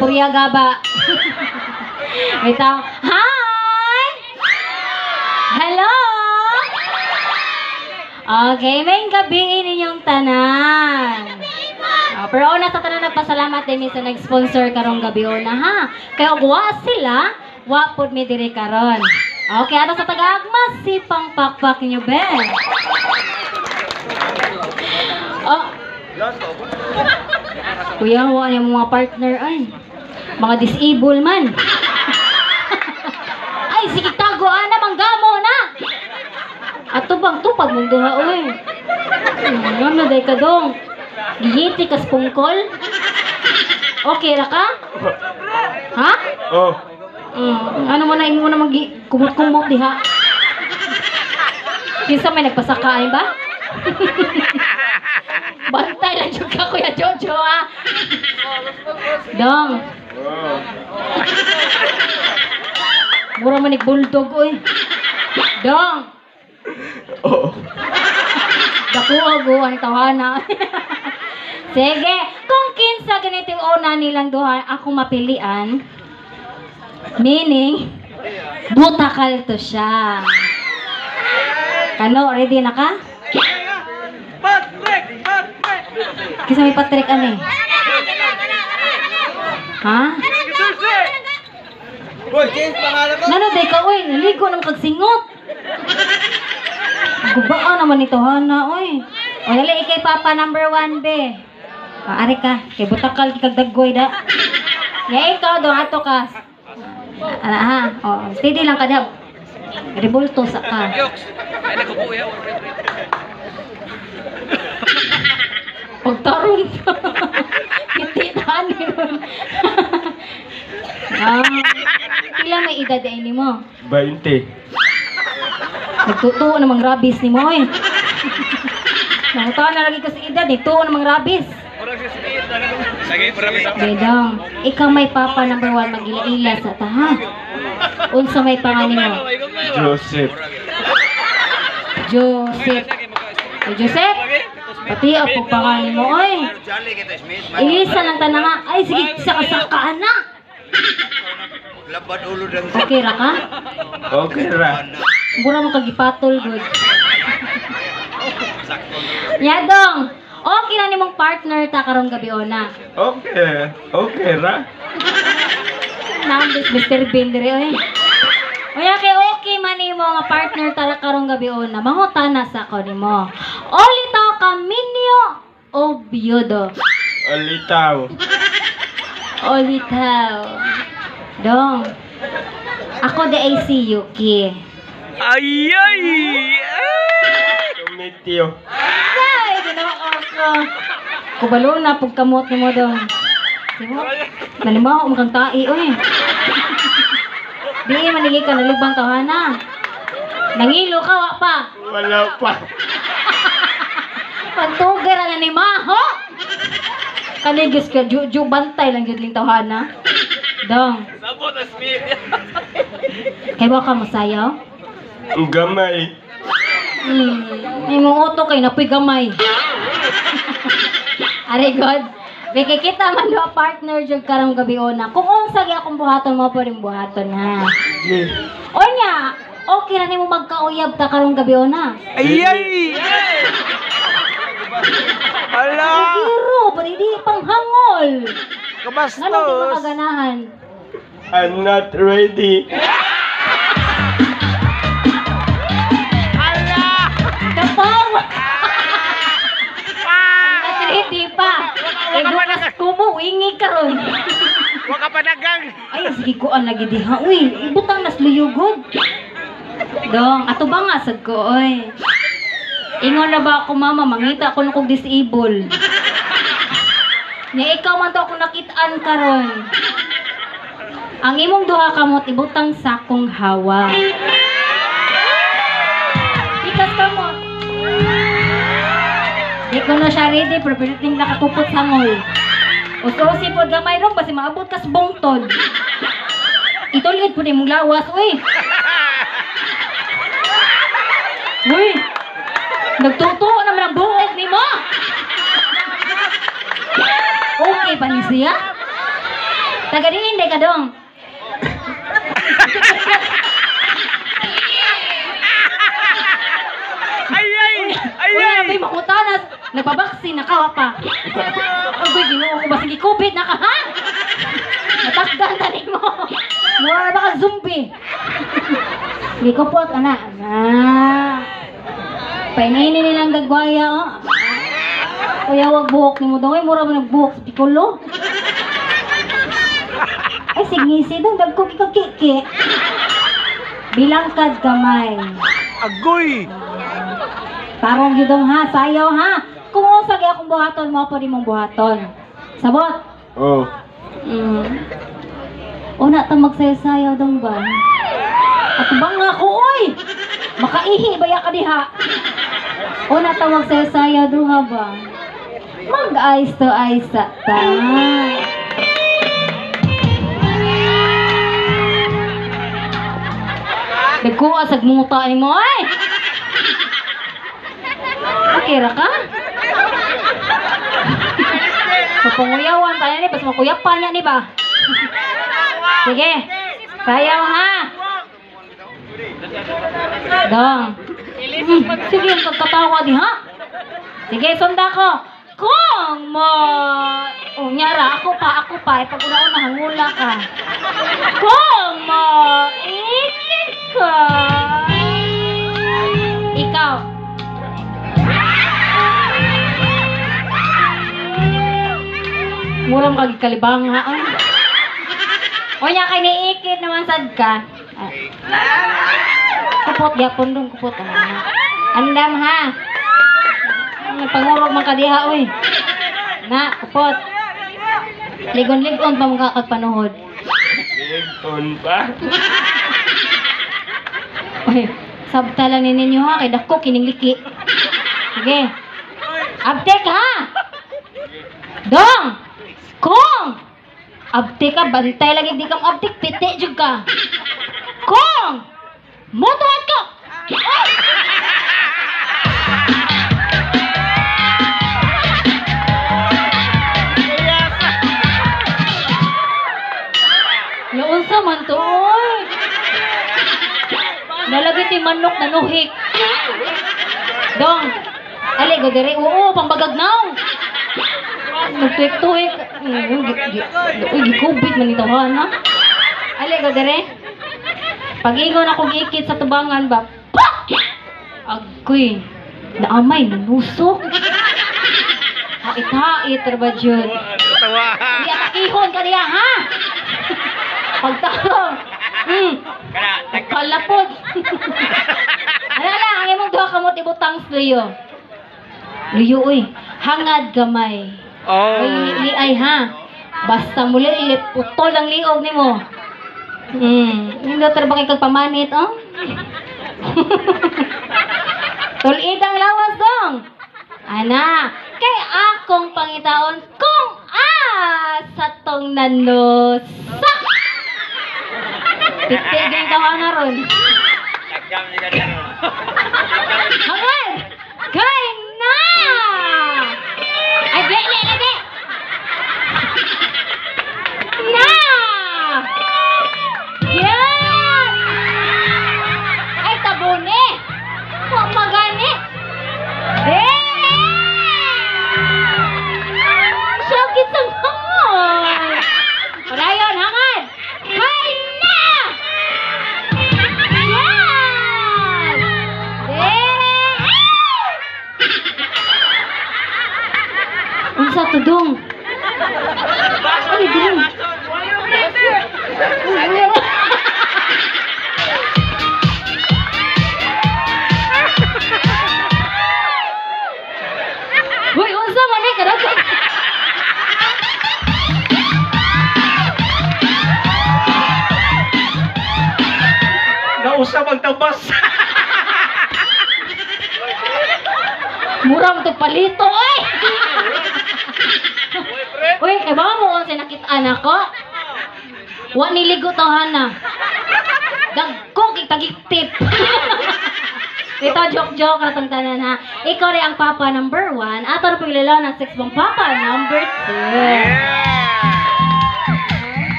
Purya Gaba. Wait lang. Hi! Hello! Okay, may gabi ninyong tanan. Pero una sa tanan nagpasalamat din sa nag-sponsor karong gabi una ha. Kaya wa sila, wa pod mi diri karon. Okay, ano sa taga-agmas si pangpakpak niyo ben. Oh. Kuya, wa niya mga partner ay. Mga disable man. Ay, sige tago ana manggamo na. Ato bang tupag mong duha oy. Ano day ka dong? Giyiti kas pungkol? Okay ra ka? Ha? Oh. Ano mo na ingo na kumot-kumot diha? Kinsa may nagpasakain ba? Bantay lang juga Kuya Jojo ah. Dong. Oh. Mura man bulldog oy. Dong. Oh. Dakuha ang tawana. Sige, kung kinsa ganito una nilang duha ako mapilian, meaning butakal to siya. Kano, ready na ka? Kisa may Patrick ano eh? Ha? Nano day ka oy, naligo ng kagsingot. Gubaan naman ito hana oy. O dali ikay papa number 1 be. Ari ka, kay butakal kagdaggoy da. Ya ikaw do ato ka. Ana ha. O steady lang ka daw. Rebulto sa ka. Ay nagubo ya. Pagtarong ka. Kititan yun. Ilang may edad ay ni mo? 20. Nagtutuo namang rabis ni mo eh. Nangutawan na lagi ko sa edad, nagtuo namang rabis. Lagi marami sa. Bedong, ikaw may papa number 1 magila-ila sa taha. Unsa may pangalan mo? Joseph. Joseph. Ay, Joseph? Pati ako pangalan mo oy. Ilisa ng tananga. Ay, sige, saka anak. Okay ra ka? Okay ra. Mura mo kagipatol, good. Yadong, okay na ni mong partner ta karong gabi ona. Okay. Okay ra. Nambis Mr. Bean dire oy. Oya kay okay man ni mo nga partner ta karong gabi ona. Mangutana sa ko nimo. Olito Caminio o Biodo? Alitaw. Olitaw. Dong. Ako de ay si Yuki. Ay ay. Tumitio. Ay, ginoo ko. Kubalo na pagkamot ni mo dong. Simo? Nalimaw mo kang tai oy. Di manigi ka nalubang tawhana. Nangilo ka wa pa. Wala pa. Pagtugar na ni Maho. Kanigis ka juju bantay lang jud ling tawhana. Dong. Sabot as me. Kay ba ka masayaw? Ang gamay. May mong uto kay napoy gamay. Are God. Beke kita man do partner jud karong gabi ona. Kung unsa gyud akong buhaton mo pa rin buhaton ha. O nya, okay na nimo magkauyab ta karong gabi ona. Ay ay. Ala. Pero pwede di panghangol. Kabastos. Ngano di makaganahan? I'm not ready. Ala. Dapaw! Ready pa. Edukas kumo, wingi karon. Wa ka panagang. Ay, sige ko ang lagi diha. Uy, ibutang nas luyugod. Dong, ato ba nga sad ko, oy. Ingon na ba ako mama, mangita ako nung disable. Nya ikaw man to ako nakitaan karon. Ang imong duha kamot ibutang sakong hawa. Ikas kamot. Di ko na siya ready, pero piniting nakatupot sa ngol. O so, sipod gamay ron, basi maabot kas bungtod. Itulit po din mong lawas, uy. Uy, nagtutuo naman ang buhok ni mo. Okay ba ni siya? Tagadiin day ka dong. Uy, may makutanas. Nagpabaksin, nakawa pa. Uy, ginoo ko ba? Sige, COVID na ka, ha? Natakdan tali mo. Mura ba ka zombie? Sige, kupot, anak. Painginin nilang gagwaya, oh. Kuya, wag buhok ni mo daw. Mura ba nagbuhok sa pikulo? Ay, singisi daw. Dagko kikakiki. Bilangkad kamay. Agoy! Tarong gidong ha, sayaw ha. Kung usag akong buhaton mo, pa rin mong buhaton. Sabot. Oh. Una ta magsayaw-sayaw dong ba? At bang nga ko, oy! Makaihi baya ka diha. Una ta magsayaw-sayaw dong ha ba? Mag-ayos to ayos ta. Nagkuasag muta ni mo, ay! Okay ra ka? Papunguyawan tayo ni, basta makuyapan niya ni ba? Sige, sayaw ha! Dong. Sige, magkatawa di ha? Sige, sunda ko. Kung mo... Unyara, ako pa. Pag una-una, hangula ka. Kung mo... Ikit ka. Ikaw. Muram kag kalibang ha. Onya kay niikit naman sad ka. Kupot gyapon dong kupot. Andam ha. Pangurog man ka diha oy. Na kupot. Ligon-ligon pa mga kagpanuhod. Ligon pa. Oy, sabta lang ninyo ha kay dako kining liki. Sige. Abtek ha. Dong. Kong! Abtik ka, bantay lagi di kang abtik, piti jud ka. Kong! Motohan ka! Oh! Naunsa man to, oy! Nalagi ti manok na nuhik. Dong! Ali, go dire. Oo, pambagagnaw. Nagtuik-tuik. Uy, gikubit man itawahan, ha? Ali, go dire. Pag-ingon akong ikit sa tubangan ba? Pak! Agoy. Naamay, nanusok. Hait-hait, ba, Jud? Di atakihon ka niya, ha? Pagtawag. Kalapod. Ano lang, ang imong duha kamot ibutang luyo. Luyo, uy. Hangad gamay. Oh. Ay ha. Basta muli putol ang liog nimo. Hindi trabaki kag pamanit, oh. Tulit ang lawas dong. Ana, kay akong pangitaon kung sa tong nanusak. Pitigil daw na ron. Hangad! Kay na! Ay, bele, lagi! Na! Yan! Ay, tabone! Huwag magani! Sakit sa hangad! Palayon, hangad! Kay na! Yan! Unsa to dong? Ay, dong. Hoy, unsa man ni kada? Nausa magtabas. Murang to palito, oy. Uy, kay ba mo kung sinakitaan ako? Wa niligo to, Hana. Gagko, kitagitip. Ito, joke-joke na itong tanan, ha. Ikaw rin ang papa number 1. At ano paglalao ng 6 mong papa number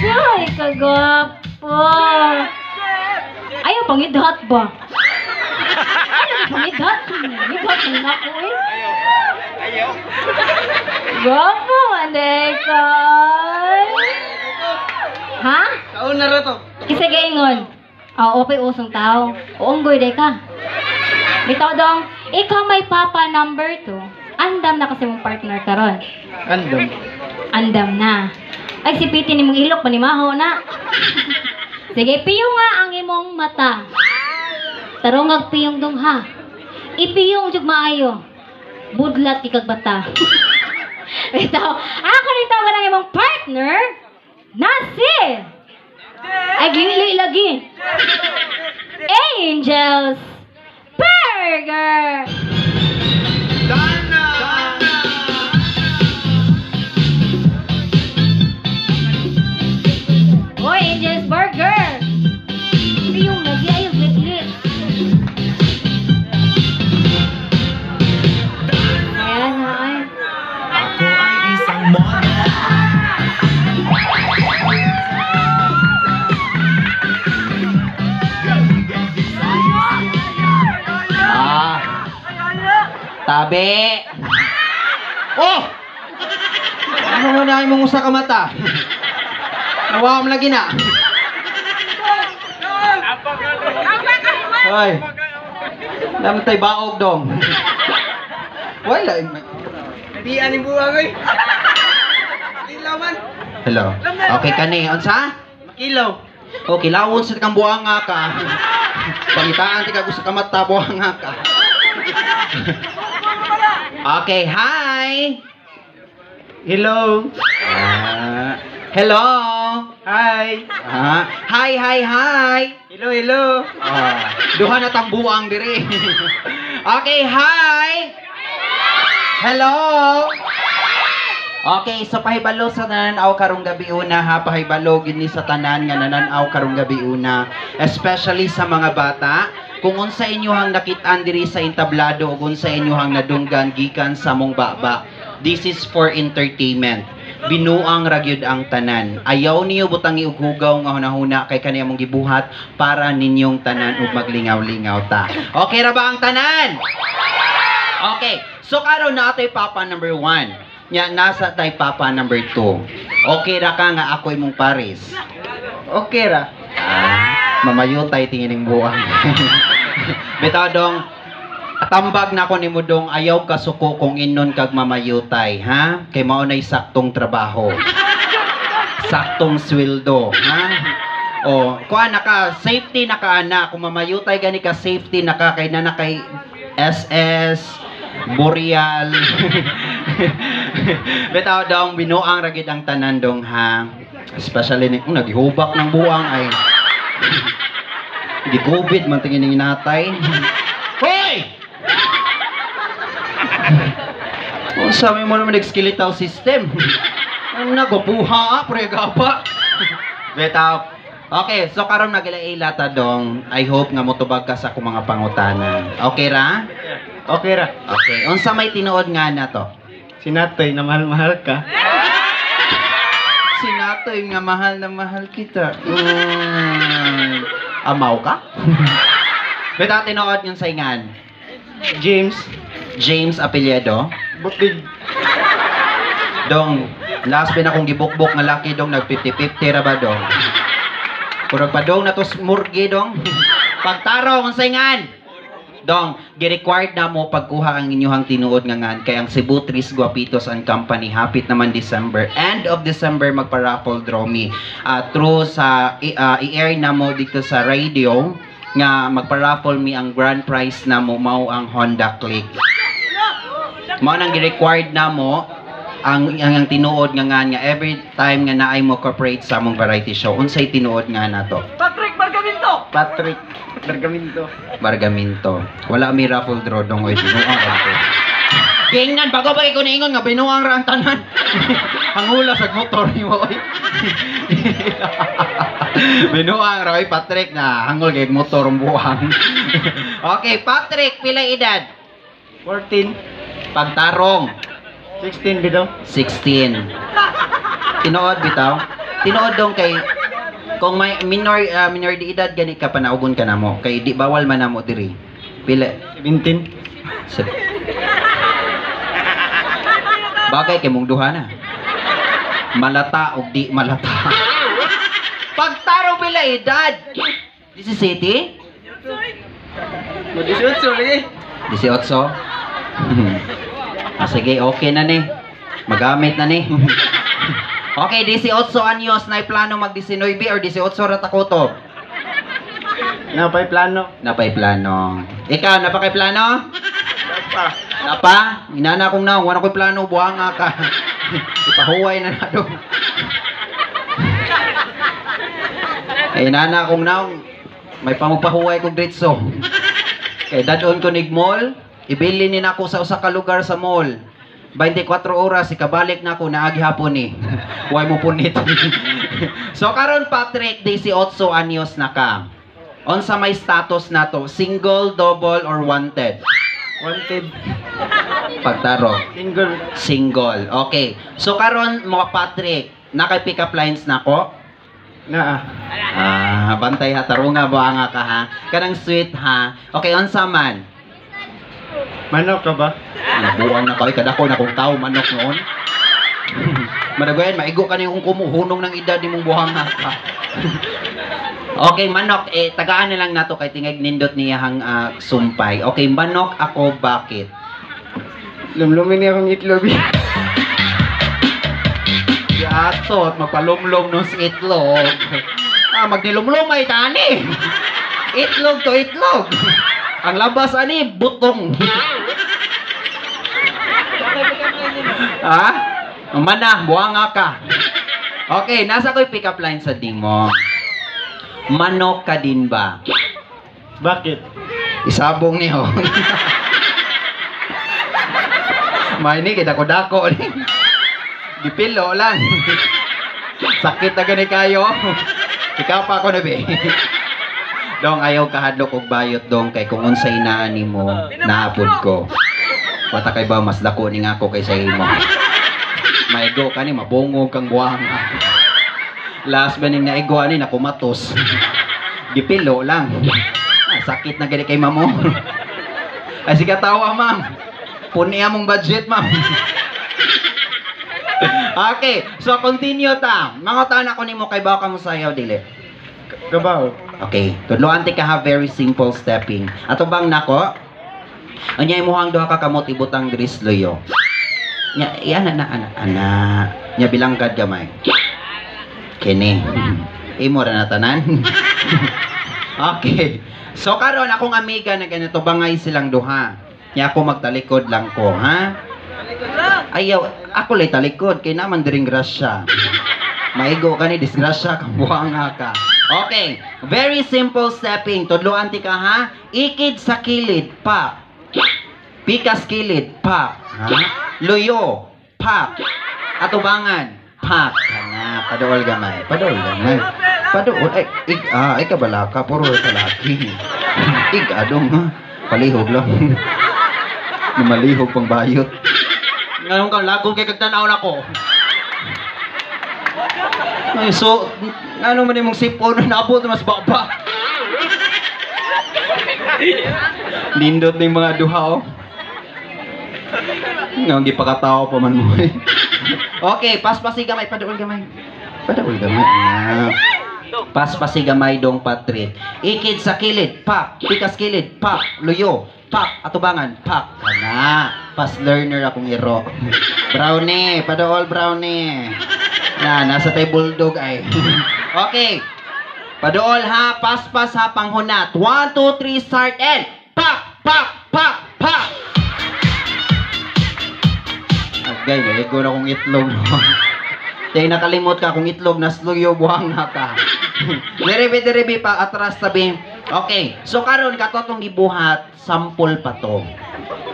2. gwapo. Ayaw, pangidhat ba? Ayaw, pangidhat. Pangidhat na ako eh. Ayaw. Gwapo, Mandekay. Ha? Kauna ra to. Kisa gaingon. Opay usong tao. Uunggoy, day ka. Bitaw dong, ikaw may papa number 2. Andam na kasi mong partner karon. Andam. Andam na. Ay, sipitin ni mong ilok, panimaho na. Sige, piyong nga ang imong mata. Tarongag piyong dong ha. Ipiyong jug maayo. Budlat kikag bata. Bitaw, ako nito ka ng imong partner. Nasi! Ay, gili lagi. Angels Burger! Dana! Hoy, Angels Burger! Hindi yung lagi, ayaw lit-lit. Ayan, ay. Ako ay isang model. Tabi! Oh! Ano mo na imong usa ka mata? Nawa mo lagi na. Hoy. Dami tay baog dong. Wala. Di aning buwang oy. Kilaw man. Hello. Okay ka ni, unsa? Makilaw. Okay, lawon sa kang buhanga ka. Pangitaan ti kag usa ka mata buhanga ka. Okay, hi. Hello. Hello. Hi. Hi. Hello, hello. Duha na tang buang diri. Okay, hi. Hello. Okay, so pahibalo sa nananaw karong gabi una ha, pahibalo gini sa tanan nga nananaw karong gabi una, especially sa mga bata. Kung unsa inyohang nakit-an diri sa entablado ug unsa inyohang nadunggan gikan sa mong baba, this is for entertainment. Binuang ra gyud ang tanan. Ayaw niyo butang iughugaw nga hunahuna kay kaniya mong gibuhat para ninyong tanan ug maglingaw-lingaw ta. Okay ra ba ang tanan? Okay. So karon na atay papa number 1. Nya nasa tay papa number 2. Okay ra ka nga ako imong pares? Okay ra. Mamayutay tingining buang. Bitaw dong, tambag na ko ni mo dong ayaw ka suko kung inon kag mamayutay, ha? Kay mao nay saktong trabaho. Saktong sweldo, ha? O, kuha na ka, safety na ka ana. Kung mamayutay gani ka, safety na ka. Kay na kay SS, Boreal. Bitaw dong, binuang ragid ang tanan dong, ha? Especially ni, naghihubak ng buang ay. Gigubid man tingin ng inatay. Hoy! O sabi mo naman skeletal system. Ang nagobuha pre gapa. Betaw. Okay, so karon nagila-ila ta dong. I hope nga motubag ka sa akong mga pangutana. Okay ra? Okay ra. Okay. Unsa may tinuod nga na to? Sinatoy na mahal-mahal ka. Sinatoy nga mahal na mahal kita. Amaw ka? Betaw tinuod yung saingan. James. James apelyido. Butig. Dong, last na akong gibukbok nga laki dong nag 50-50 ra ba dong? Kurang pa dong na to murgi dong. Pagtaro ang saingan. Dong, gi-required na mo pagkuha ang inyong tinuod nga ngan kay ang Cebu Tris Guapitos and Company hapit naman December. End of December magpa-raffle draw me. Through sa i-air na mo dito sa radio nga magpa-raffle me ang grand prize na mo mao ang Honda Click. Mao nang gi-required na mo ang tinuod nga ngan nga every time nga naay mo corporate sa among variety show. Unsay tinuod nga nato? Patrick Bargaminto. Patrick Bargaminto. Bargaminto. Wala mi raffle draw dong oy binuang ra ko. Gingnan bago pa ko niingon nga binuang ra ang tanan. Hangula sa motor ni mo oy. Binuang ra oy Patrick na hangol kay motor ang buhang. Okay, Patrick, pila edad? 14. Pagtarong. 16 bitaw. 16. Tinuod bitaw. Tinuod dong kay Kung may minor de edad gani ka panaugon ka namo kay di bawal man namo diri. Pila 17. Bagay kay mong duha na. Malata o di malata. Pagtaro pila edad. 17? Mag-18 lagi. 18? Sige, okay na ni. Magamit na ni. Okay, 18 anyos na plano mag-19 or 18 ra takoto? Napay plano. Napay plano. Ikaw, napakay plano? Pa. Napa? Inana kong naong, wala ko'y plano, buhanga ka. Ipahuway na na doon. Inana kong naong, may pamagpahuway kong dritso. Kaya dadon ko nig mall, ibili ni na ako sa usa ka lugar sa mall. 24 oras, ikabalik na ako, naagi hapon ni. Huwag mo punit. So, karon Patrick, 18 anyos na ka. Unsa may status na to? Single, double, or wanted? Wanted. Pagtaro. Single. Single. Okay. So, karon mga Patrick, nakay pick up lines na ko? Naa. Bantay ha. Tarunga ba nga ka ha? Kanang sweet ha? Okay, unsa man? Manok ka ba? Nabuang na kay kadako na kung tao manok noon. Madagoyan maigo ka ni kung kumuhunong ng edad ni mong buhang ka. Okay, manok tagaan na lang nato kay tingag nindot niyang sumpay. Okay, manok ako bakit? Lumlumin niya akong itlog. Yatot magpalumlom no sa itlog. Magnilumlumay tani. Itlog to itlog. Ang labas ani butong. Mana, buhanga ka. Okay, nasa ko'y pick up line sa ding mo. Manok ka din ba? Bakit? Isabong niyo. May ni kita ko dako ni. Dipilo lang. Sakit na gani kayo. Ikaw pa ako na be. Dong ayaw kahadlok og bayot dong kay kung unsay inaani mo naapod ko. Wata kay ba mas dako ni nga ako kaysa imo. Maigo ka ni mabungog kang buhang. Last ba ning naigo ani na kumatos. Gipilo lang. Sakit na gani kay mamo. Ay sige tawa ma'am. Puni among budget ma'am. Okay, so continue ta. Mga taon ako nimo kay ba ka mo sayaw dili. Gabaw. Okay, tudloan ti ka ha very simple stepping. Ato bang nako? Anya imuhang duha ka kamot ibutang gris loyo. Nya ana. Nya bilanggad gamay. Kini. Imo ra na tanan. Okay. So karon akong amiga na ganito bangay silang duha. Nya ako magtalikod lang ko, ha? Ayaw, ako lay talikod kay naman diring grasya. Maigo ka ni disgrasya kang buhanga ka. Okay, very simple stepping. Tudloan ti ka ha. Ikid sa kilid, pa. Pikas kilid, pa. Ha? Luyo, pa. Atubangan, pa. Kana, paduol gamay. Paduol. Ay kabalaka, puro kalaki. Adong ha. Palihog lang. Malihog pang bayot. Ngayon ka, lagong kay kagtanaw na ko. Ay, so, ano man yung sipon na naabot mas baba. Nindot na yung mga duha, oh. Ngayon, gipakatawa pa man mo, eh. Okay, paspasi gamay, paduol gamay. Paspasi gamay dong Patrick. Ikid sa kilid, pak. Pikas kilid, pak. Luyo, pak. Atubangan, pak. Kana. Pas learner akong iro. Brownie, paduol brownie. Nasa tayo bulldog ay. Okay. Paduol ha, paspas ha, panghunat. 1, 2, 3, start and pak, pak, pak, pak. Agay, naligo na kong itlog. Tay nakalimot ka kung itlog na sluyo buhang na ka. Diribi pa atras tabi. Okay, so karon katotong gibuhat, sample pa to.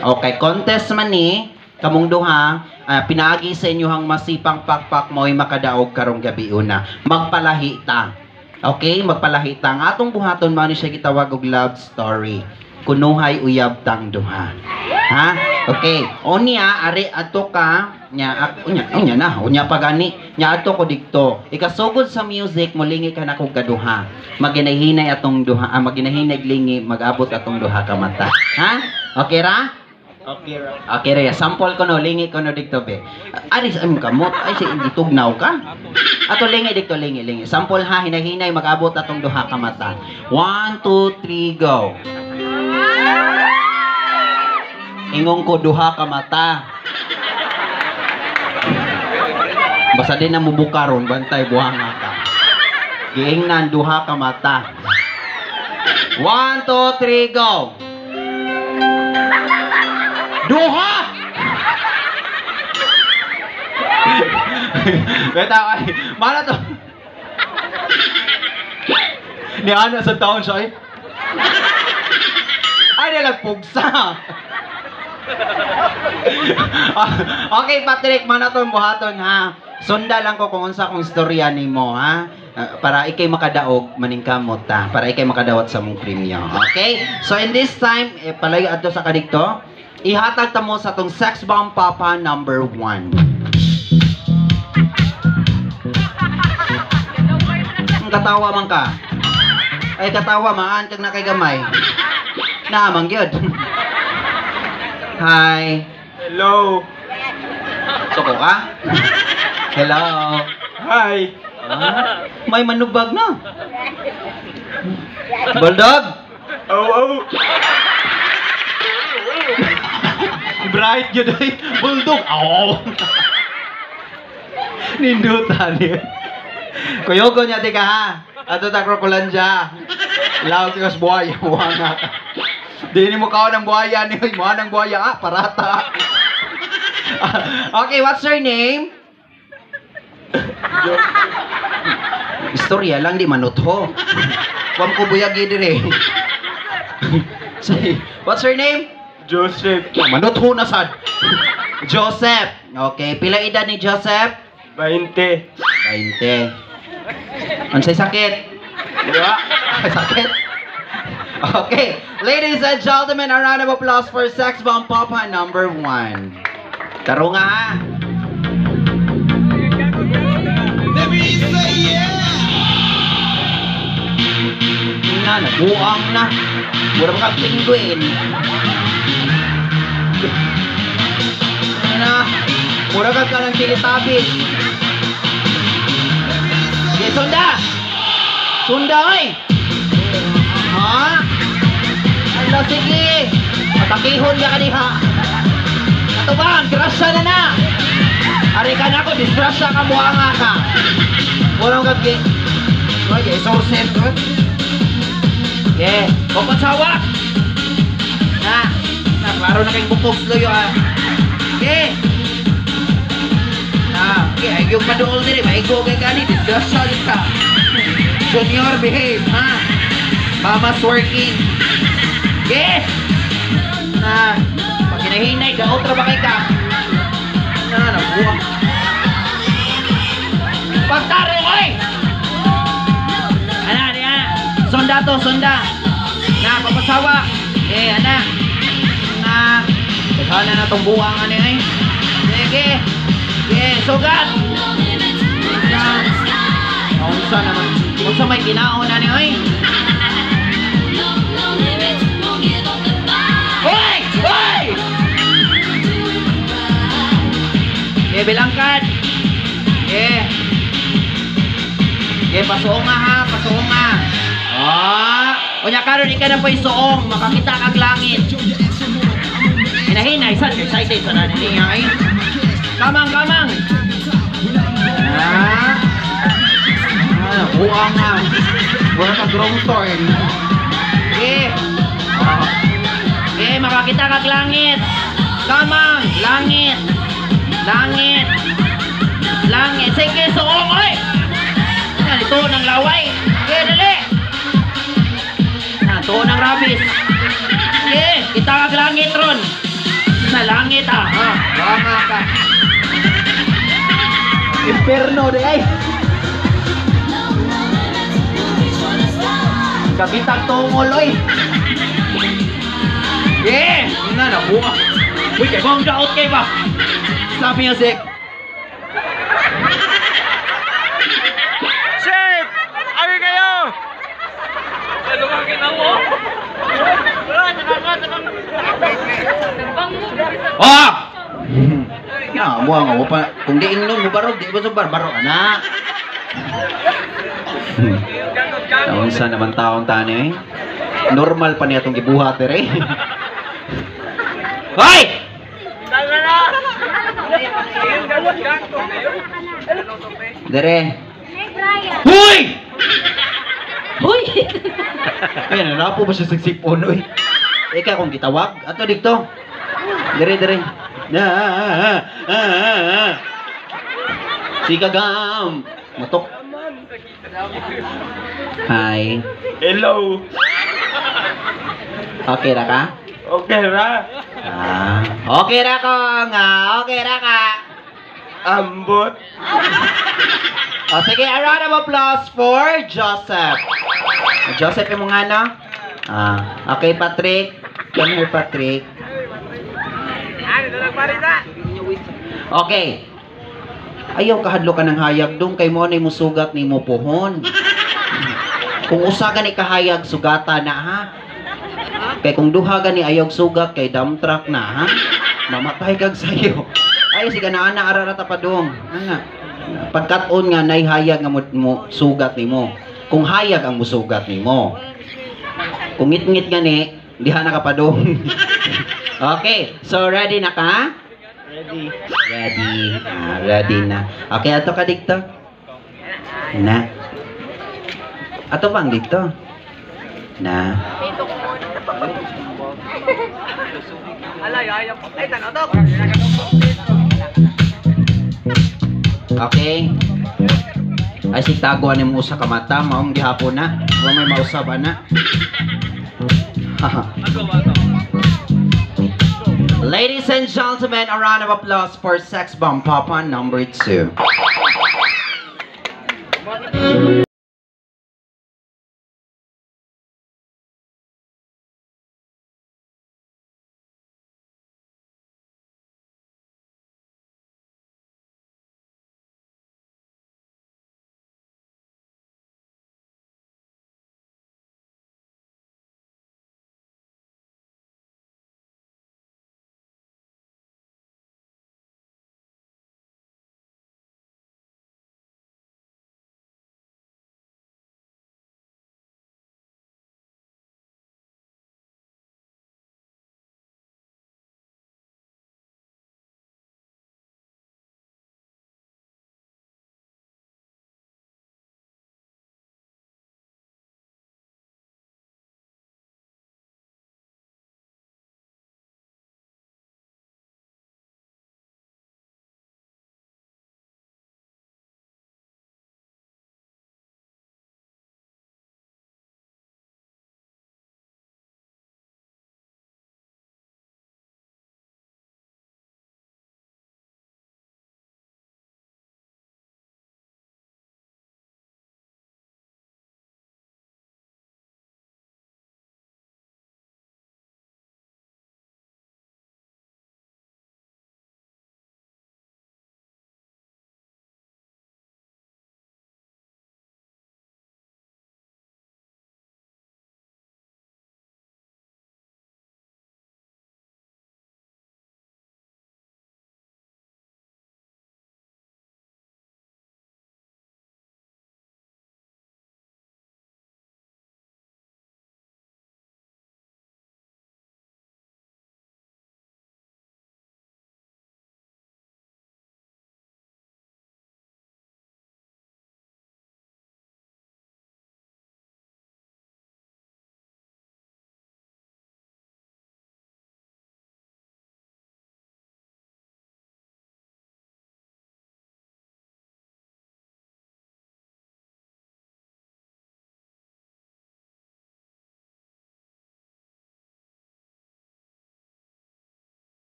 Okay, contest man ni kamong duha, pinaagi sa inyohang masipang pakpak mo'y makadaog karong gabi una. Magpalahi ta. Okay, magpalahi ta. Ang atong buhaton man ni siya gitawag og love story. Kunuhay uyab tang duha. Ha? Okay, unya ari ato ka nya unya pagani nya ato ko dikto. Ikasugod sa music molingi ka na kog kaduha. Maginahinay atong duha, maginahinay lingi magabot atong duha ka mata. Ha? Okay ra? Okay ra. Okay ra, sample ko no lingi ko no dikto be. Ari sa kamot ay si hindi tugnaw ka. Ato lingi dikto lingi. Sample ha hinahinay magabot atong duha ka mata. 1 2 3 go. Ingong ko duha ka mata. Basta din na mubuka ron, bantay buhanga ka. Giingnan duha ka mata. 1 2 3 go. Duha. Beta ay, mana to? Ni ana sa taon siya eh. Ay, nalagpugsa. Okay, Patrick, manaton buhaton ha. Sunda lang ko kung unsa kong istorya nimo ha. Para ikay makadaog maningkamot ta. Para ikay makadawat sa mong premyo. Okay? So in this time, palayo adto sa kadikto, ihatag ta mo sa tong Sex Bomb Papa number 1. Katawa man ka. Ay katawa maan kag na kay gamay. Naamang gyud. Hi. Hello. Soko ka? Hello. Hi. Ah, may manubag na. Bulldog? Oh. Bright yun ay. Bulldog. Oh. Nindutan yun. Kuyogo niya tika ha. Ato ta krokolandya. Laog tikas buhaya. Wanga ka. Di ni mo kao ng buhaya ni mo ng buhaya parata. Okay, what's your name? Istorya lang di manutho. Kuam ko buyagi dire. Say, what's your name? Joseph. Manutho na sad. Joseph. Okay, pila edad ni Joseph? 20. 20. Ansay sakit? Diba? Sakit? Okay, ladies and gentlemen, a round of applause for Sex Bomb Papa number 1. Taro nga ha. Nabuang na. Mura ka penguin. Mura ka ng Teletubbies. Okay, sunda! Sunda, oy! Ha? Ano, sige! Matakihon ka diha. Ato ba? Grasya na na! Ari ka na ko, disgrasya ka, buhanga ka. Mura ka, okay, sources, okay, pagpasawak! Klaro na kayong bukog sloyo, ha? Okay! Okay, yung padool din, maigo kay gani, disgrasya din ka. Junior, behave, ha? Mama's working. Okay? Pag hinahinay, ga-outra ba kay ka? Nabuha. Pagtaro, oy! Ana. Sonda to, sonda. Papasawa. Ana. Taghala na itong buwang, ano eh. Sige. Sugat. Unsa naman. Unsa may kinaon, ano eh. Hoy! Bilangkad. Pasuong nga ha, pasuong nga. Unya karon ika na po'y suong, makakita kag langit. Hinahinay, sad excited sa nanin niya ay. Kamang. Buang nga. Buang ka grong torn. Makakita kag langit. Kamang, langit. Sige, suong, oy! Ito ng laway. Dali. Ito ng rabis. Kita kag langit ron. Sa langit, Banga ka. Inferno, de ay. Kabitang tungol, oy. Nabuha. Uy, kay bang daot kay ba? Stop music. Chef! Abi kayo! Oh! Na, mo nga pa. Kung di ingnon mo barog, di ba sa barbaro ana? Taon sa naman taon tani eh. Normal pa niya itong gibuhat eh. Hoy! Dere. Hoy! Hoy! Ay, nanapo ba siya sa sipon, oy? Ika kung gitawag, ato dito. Dire. Si Kagam. Matok. Hi. Hello. Okay ra ka? Okay ra. Okay ra ko nga. Okay ra ka. Ambot. Sige, a round of applause for Joseph. Joseph yung mga ano? Okay, Patrick. Come here, Patrick. Okay. Ayaw kahadlo ka ng hayag dong kay mo na mo sugat ni mo pohon. Kung usa ka ni kahayag sugata na ha. Kay kung duha ka ni ayaw sugat kay dump truck na ha. Mamatay kag sayo. Ay sige na ana ararata pa dong. Ana. Pagkat-on nga nay hayag nga mo sugat nimo. Kung hayag ang musugat nimo. Kung ngit-ngit gani, diha na ka pa dong. Okay, so ready na ka? Ready. Ready na. Okay, ato ka dito. Na. Ato bang dito? Na. Okay. Ay si tago ni mo sa kamata, maong gihapon na. Wa may mausaban na. Ladies and gentlemen, a round of applause for Sex Bomb Papa number 2.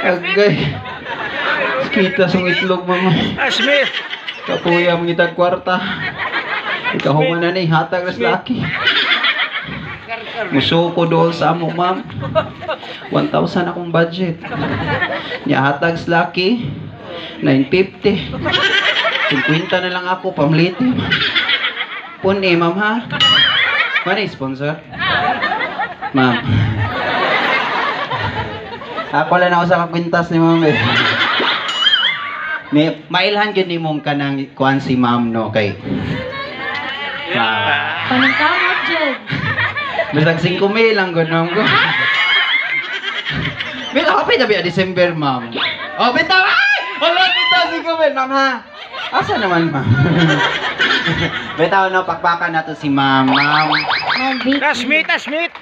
Agay. Kita sa itlog mama. Smith! Kapuya mong itag kwarta. Ikaw man na ni hatag ras laki. Musuko doon sa amo ma'am. 1,000 akong budget. Nya hatag sa laki 950. 50 na lang ako pamliti. Puni ma'am ha. Mani sponsor? Ma'am. Ako lang ako sa kakwintas ni ma'am eh. Mailhan yun ni mong kanang kuhan si ma'am no kay. Paningkamot, Jed. Bisag 5,000 lang gunong ko. Bitaw kapit na biya December ma'am. Oh bitaw ay! Wala bitaw 5,000 ma'am ha. Asa naman ma'am? Bitaw no pakpakan nato si ma'am. Ma'am. Oh, Vicky. Smith!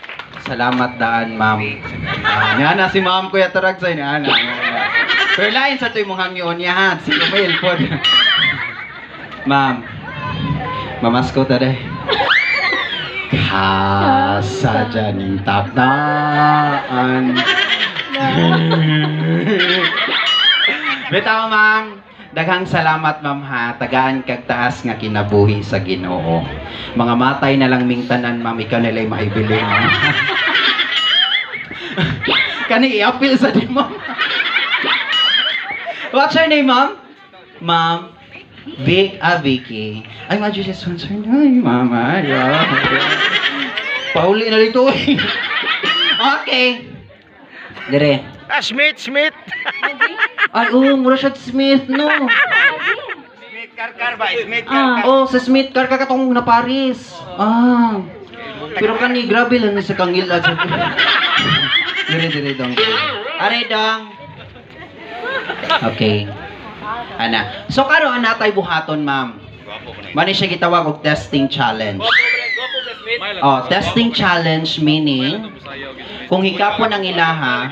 Salamat daan, ma'am. Nga na si ma'am kuya tarag sa inyo, ana. Pero lain sa ito yung mong hangyoon niya, ha? Si Kumil po. Ma'am, mamasko taday. Kasa dyan yung takdaan. Bitaw, ma'am. Daghang salamat, ma'am, ha. Tagaan kag taas nga kinabuhi sa Ginoo. Mga matay na lang mingtanan, ma'am. Ikaw nila'y maibili, ma'am. Kani i-appeal sa di, ma'am. What's her name, ma'am? Ma'am? Vicky. Ay, madyo siya sponsor na. Ay, mama. Yeah. Pauli na dito, eh. Okay. Dire. Smith! Ay, mura siya Smith, no? Smith Karkar ba? Smith Ah. Oh, sa Smith car ka katong na Paris. Ah. Pero kani grabe lang ni sa kangil at sa. Dire dong. Are dong. Okay. Ana. So karon natay buhaton, ma'am. Mani siya gitawag og testing challenge. Oh, testing challenge meaning kung hikapon ang ilaha,